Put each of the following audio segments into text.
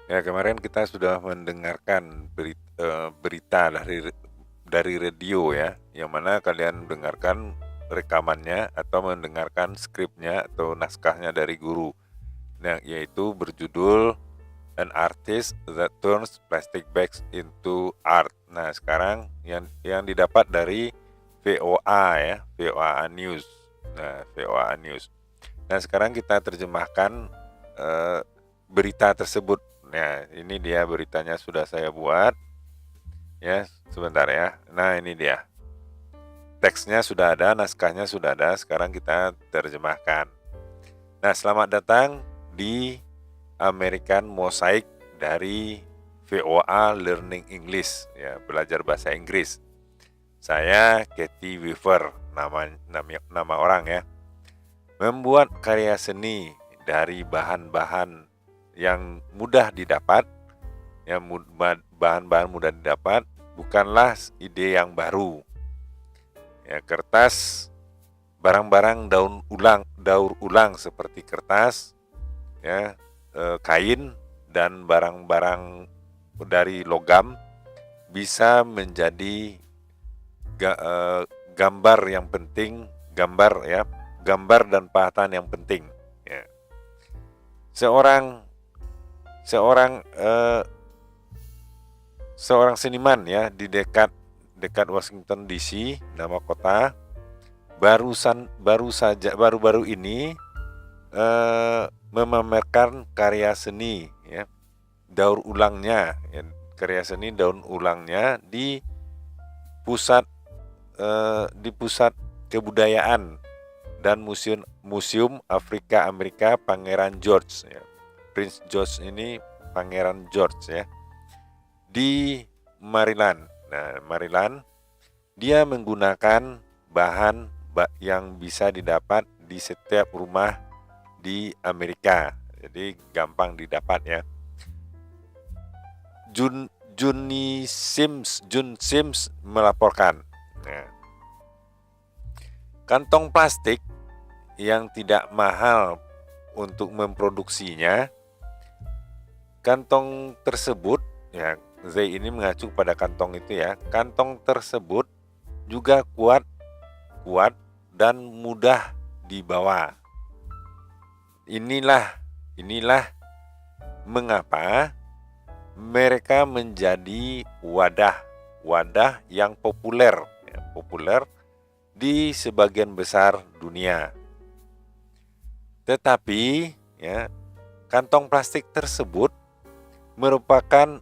Ya, kemarin kita sudah mendengarkan berita dari radio ya, yang mana kalian dengarkan rekamannya atau mendengarkan skripnya atau naskahnya dari guru. Nah, yaitu berjudul An Artist That Turns Plastic Bags into Art. Nah, sekarang yang didapat dari VOA ya, VOA News. Nah, VOA News. Nah, sekarang kita terjemahkan eh, berita tersebut. Nah, ini dia beritanya sudah saya buat. Ya, sebentar ya. Nah, ini dia. Teksnya sudah ada, naskahnya sudah ada. Sekarang kita terjemahkan. Nah, selamat datang di American Mosaic dari VOA Learning English, ya, belajar bahasa Inggris. Saya Katie Weaver, nama orang ya. Membuat karya seni dari bahan-bahan yang mudah didapat, bahan-bahan mudah didapat, bukanlah ide yang baru. Ya, kertas, barang-barang daur ulang seperti kertas, ya, kain dan barang-barang dari logam bisa menjadi gambar yang penting, gambar dan pahatan yang penting. Ya. Seorang seorang eh, seorang seniman ya di dekat Washington DC, nama kota, baru-baru ini memamerkan karya seni ya, karya seni daur ulangnya di pusat kebudayaan dan museum Afrika Amerika Pangeran George ya. Prince George ini Pangeran George ya, di Maryland. Nah, Maryland, dia menggunakan bahan yang bisa didapat di setiap rumah di Amerika. Jadi gampang didapat ya. Jun Sims melaporkan. Nah, kantong plastik yang tidak mahal untuk memproduksinya, kantong tersebut ya, Z ini mengacu pada kantong itu ya. Kantong tersebut juga kuat dan mudah dibawa. Inilah mengapa mereka menjadi wadah yang populer di sebagian besar dunia. Tetapi ya, kantong plastik tersebut merupakan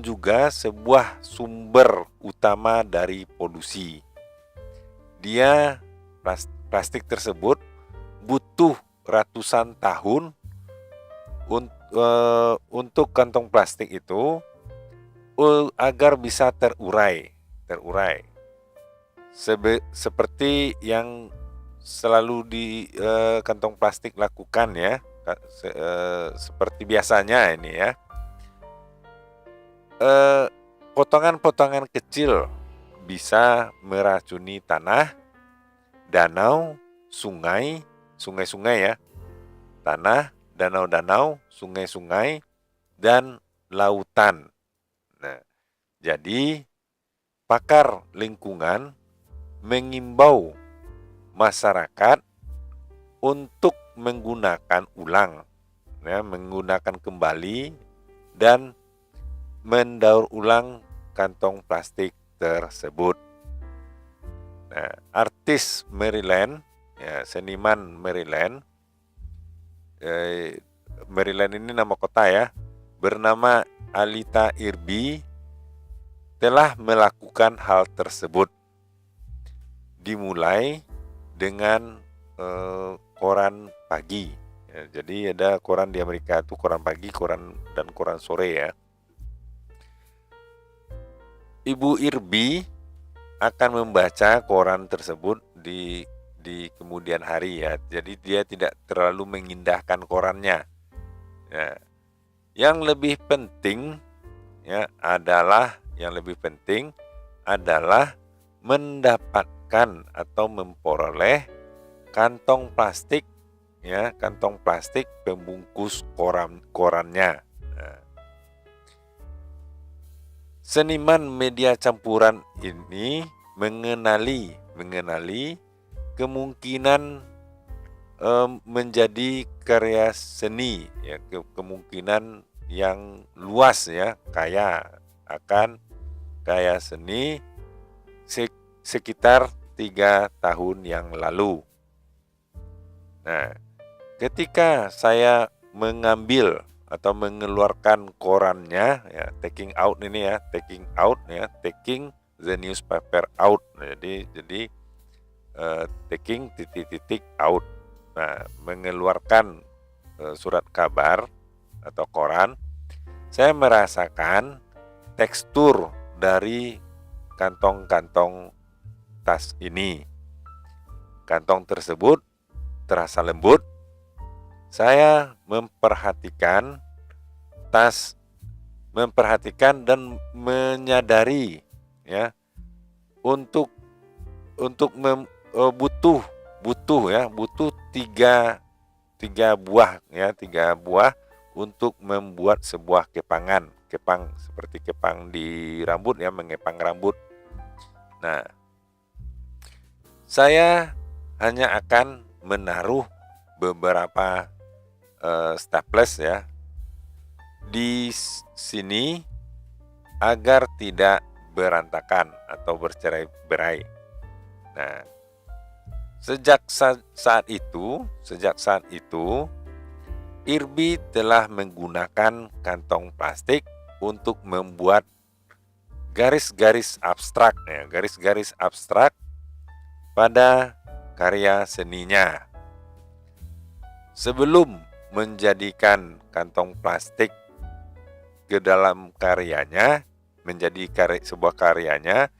juga sebuah sumber utama dari polusi. Plastik tersebut butuh ratusan tahun untuk kantong plastik itu agar bisa terurai. Seperti yang selalu di kantong plastik lakukan ya, seperti biasanya ini ya. Potongan-potongan kecil bisa meracuni tanah, danau, sungai-sungai ya, tanah, danau-danau, sungai-sungai, dan lautan. Nah, jadi pakar lingkungan mengimbau masyarakat untuk menggunakan ulang, ya, menggunakan kembali dan mendaur ulang kantong plastik tersebut. Nah, artis Maryland, ya, seniman Maryland, Maryland ini nama kota ya, bernama Alita Irby telah melakukan hal tersebut. Dimulai dengan koran pagi. Ya, jadi ada koran di Amerika itu koran pagi, koran sore ya. Ibu Irby akan membaca koran tersebut di kemudian hari ya. Jadi dia tidak terlalu mengindahkan korannya. Ya. Yang lebih penting adalah mendapatkan atau memperoleh kantong plastik ya, kantong plastik pembungkus korannya. Nah, seniman media campuran ini mengenali kemungkinan menjadi karya seni, ya, kemungkinan yang luas, ya, akan karya seni sekitar 3 tahun yang lalu. Nah, ketika saya mengambil atau mengeluarkan korannya, ya, taking the newspaper out. Jadi taking titik out. Nah, mengeluarkan surat kabar atau koran, saya merasakan tekstur dari kantong-kantong tas ini. Kantong tersebut terasa lembut. Saya memperhatikan dan menyadari, ya, untuk butuh tiga buah untuk membuat sebuah kepang seperti kepang di rambut, ya, mengepang rambut. Nah, saya hanya akan menaruh beberapa staples, ya, di sini agar tidak berantakan atau bercerai-berai. Nah, sejak saat itu Irby telah menggunakan kantong plastik untuk membuat garis-garis abstrak pada karya seninya. Sebelum menjadikan kantong plastik ke dalam karyanya, sebuah karyanya,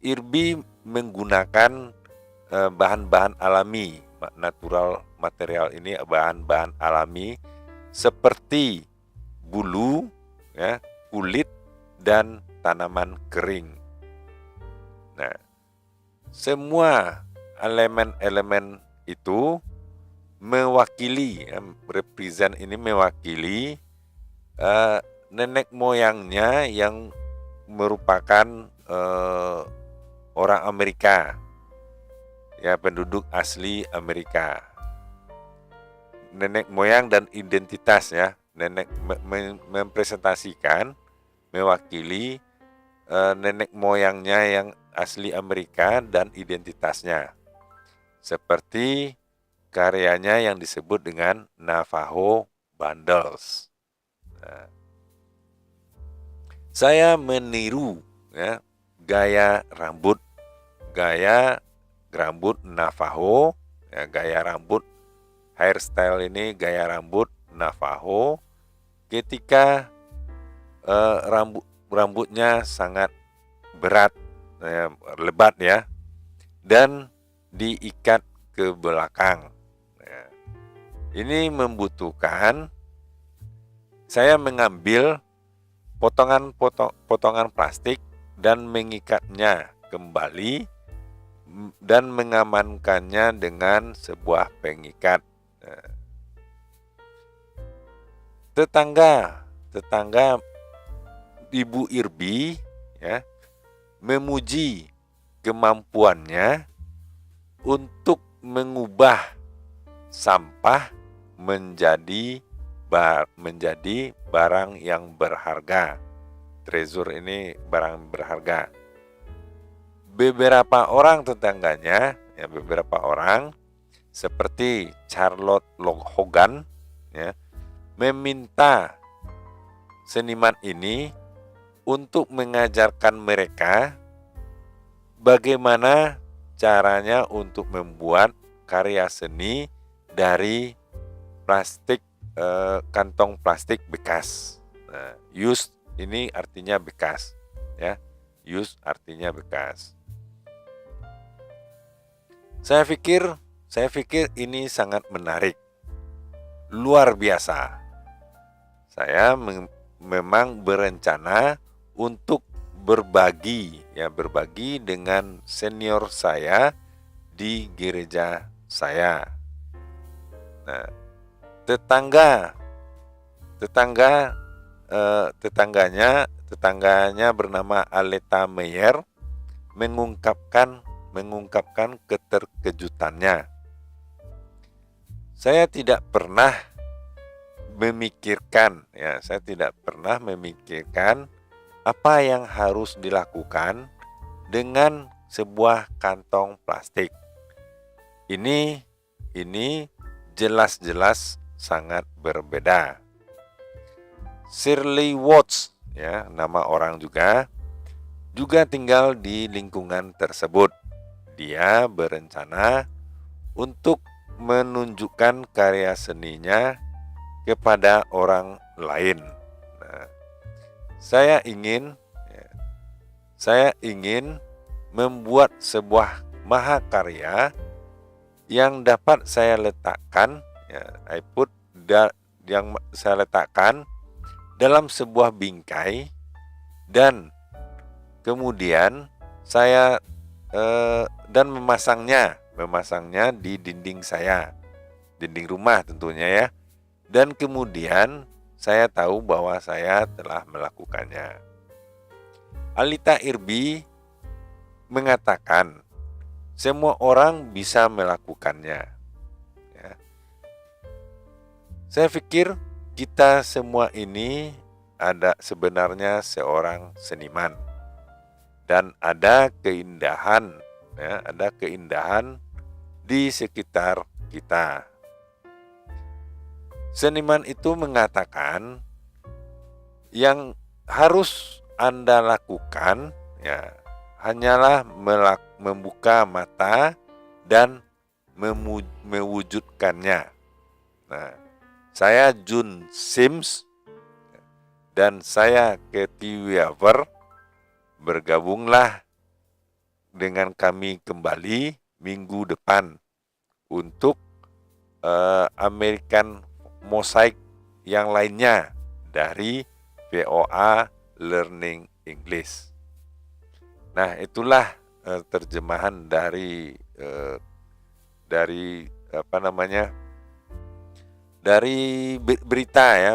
Irby menggunakan bahan-bahan alami, natural material ini, bahan-bahan alami seperti bulu, ya, kulit, dan tanaman kering. Nah, semua elemen-elemen itu mewakili nenek moyangnya yang merupakan orang Amerika, ya, penduduk asli Amerika. Nenek moyang dan identitas, ya, mempresentasikan, mewakili nenek moyangnya yang asli Amerika dan identitasnya, seperti karyanya yang disebut dengan Navajo Bundles. Nah, saya meniru, ya, gaya rambut Navajo, ya, gaya rambut hairstyle ini, gaya rambut Navajo ketika rambutnya sangat berat, lebat, ya, dan diikat ke belakang. Ini membutuhkan saya mengambil potongan plastik dan mengikatnya kembali dan mengamankannya dengan sebuah pengikat. Tetangga Ibu Irby, ya, memuji kemampuannya untuk mengubah sampah menjadi barang yang berharga. Treasure ini barang berharga. Beberapa orang tetangganya, ya, seperti Charlotte Hogan, ya, meminta seniman ini untuk mengajarkan mereka bagaimana caranya untuk membuat karya seni dari plastik, kantong plastik bekas. Nah, used ini artinya bekas, ya. Used artinya bekas. Saya pikir ini sangat menarik, luar biasa. Saya memang berencana untuk berbagi dengan senior saya di gereja saya. Nah, tetangga tetangga tetangganya bernama Aleta Meyer mengungkapkan keterkejutannya. Saya tidak pernah memikirkan apa yang harus dilakukan dengan sebuah kantong plastik. Ini jelas-jelas sangat berbeda. Shirley Watts, ya, nama orang juga tinggal di lingkungan tersebut. Dia berencana untuk menunjukkan karya seninya kepada orang lain. Nah, saya ingin membuat sebuah mahakarya yang dapat saya letakkan, yang saya letakkan dalam sebuah bingkai, dan kemudian saya memasangnya di dinding rumah tentunya ya. Dan kemudian saya tahu bahwa saya telah melakukannya. Alita Irby mengatakan semua orang bisa melakukannya. Ya. Saya pikir kita semua ini sebenarnya seorang seniman, dan ada keindahan di sekitar kita. Seniman itu mengatakan yang harus Anda lakukan hanyalah membuka mata dan mewujudkannya. Nah, saya Jun Sims dan saya Kathy Weaver, bergabunglah dengan kami kembali minggu depan untuk American Mosaic yang lainnya dari VOA Learning English. Nah, itulah terjemahan dari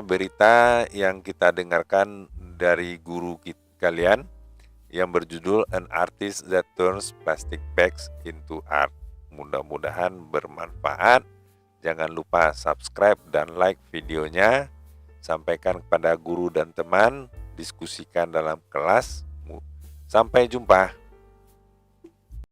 berita yang kita dengarkan dari guru kalian yang berjudul An Artist That Turns Plastic Bags into Art. Mudah-mudahan bermanfaat. Jangan lupa subscribe dan like videonya. Sampaikan kepada guru dan teman, diskusikan dalam kelas. Sampai jumpa.